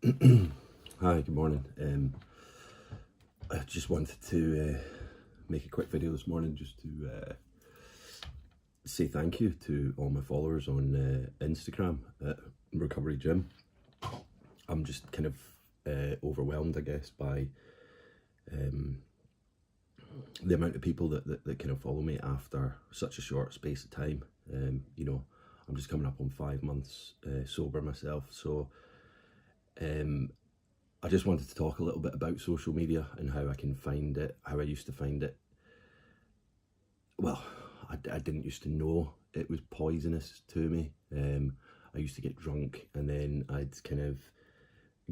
Hi, good morning. I just wanted to make a quick video this morning just to say thank you to all my followers on Instagram at Recovery Gym. I'm just kind of overwhelmed, I guess, by the amount of people that kind of follow me after such a short space of time. I'm just coming up on 5 months sober myself, so I just wanted to talk a little bit about social media and how I can find it, how I used to find it. Well, I didn't used to know it was poisonous to me. I used to get drunk and then I'd kind of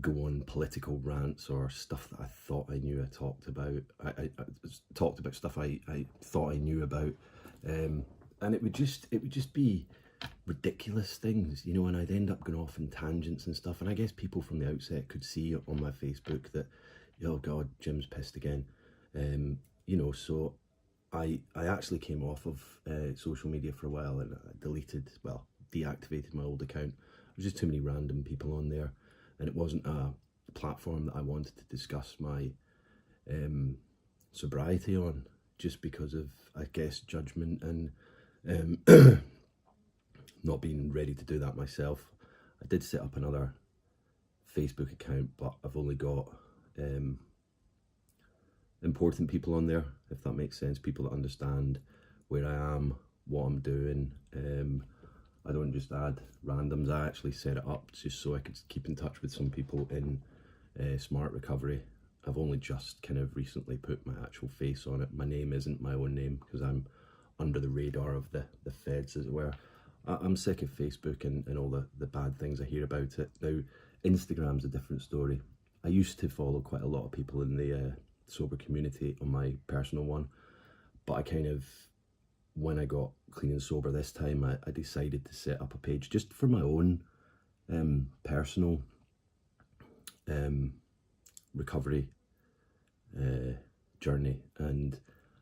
go on political rants or stuff that I thought I knew. I I talked about stuff I thought I knew about, and it would just be ridiculous things, and I'd end up going off in tangents and stuff. And I guess people from the outset could see on my Facebook that, oh God, Jim's pissed again. So I actually came off of social media for a while, and I deactivated my old account. There was just too many random people on there, and it wasn't a platform that I wanted to discuss my sobriety on, just because of, I guess, judgment and not being ready to do that myself. I did set up another Facebook account, but I've only got important people on there, if that makes sense, people that understand where I am, what I'm doing. I don't just add randoms. I actually set it up just so I could keep in touch with some people in Smart Recovery. I've only just kind of recently put my actual face on it. My name isn't my own name because I'm under the radar of the feds, as it were. I'm sick of Facebook and all the bad things I hear about it. Now, Instagram's a different story. I used to follow quite a lot of people in the sober community on my personal one, but I kind of, when I got clean and sober this time, I decided to set up a page just for my own personal recovery journey. And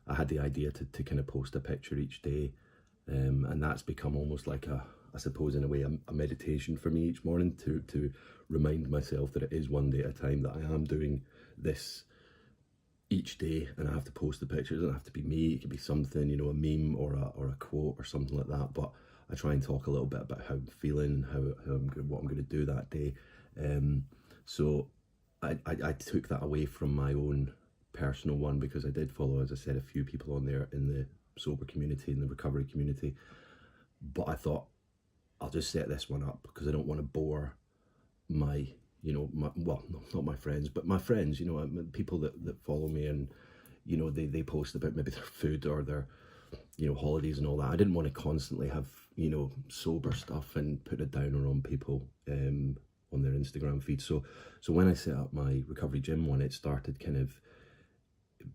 I had the idea to kind of post a picture each day, and that's become almost like I suppose in a way, a meditation for me each morning, to remind myself that it is one day at a time, that I am doing this each day, and I have to post the pictures. It doesn't have to be me, it could be something, a meme or a quote or something like that, but I try and talk a little bit about how I'm feeling, how I'm good, what I'm going to do that day. So I took that away from my own personal one, because I did follow, as I said, a few people on there in the sober community, in the recovery community, but I thought I'll just set this one up because I don't want to bore my not my friends, but my friends, people that follow me, and they post about maybe their food or their holidays and all that. I didn't want to constantly have sober stuff and put a downer on people on their Instagram feed. So when I set up my Recovery Gym one, it started kind of,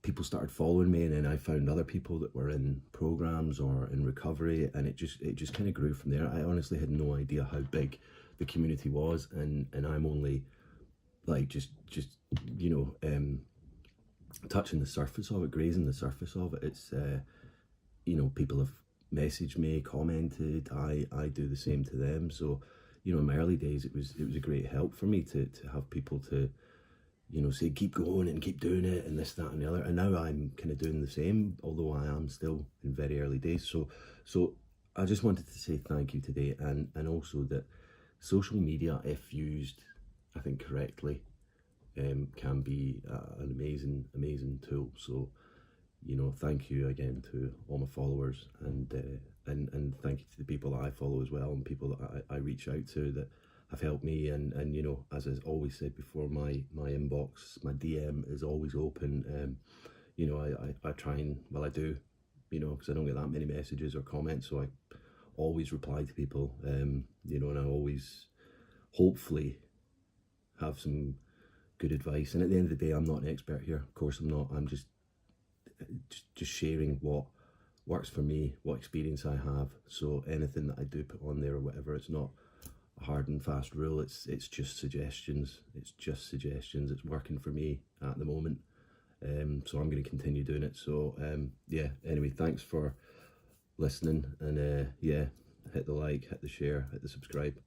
people started following me, and then I found other people that were in programs or in recovery, and it just kind of grew from there. I honestly had no idea how big the community was, and I'm only like just touching the surface of it, grazing the surface of it. It's people have messaged me, commented, I do the same to them. So in my early days, it was a great help for me to have people to say keep going and keep doing it and this, that and the other. And now I'm kind of doing the same, although I am still in very early days. So I just wanted to say thank you today, and also that social media, if used, I think, correctly, can be an amazing tool. So thank you again to all my followers, and thank you to the people that I follow as well, and people that I reach out to that have helped me. And as I always said before, my inbox, my DM is always open. I try and, well, I do, because I don't get that many messages or comments, so I always reply to people, and I always hopefully have some good advice. And at the end of the day, I'm not an expert here, of course I'm not. I'm just sharing what works for me, what experience I have. So anything that I do put on there or whatever, it's not a hard and fast rule. It's just suggestions. It's working for me at the moment. So I'm going to continue doing it. So yeah, anyway, thanks for listening, and yeah, hit the like, hit the share, hit the subscribe.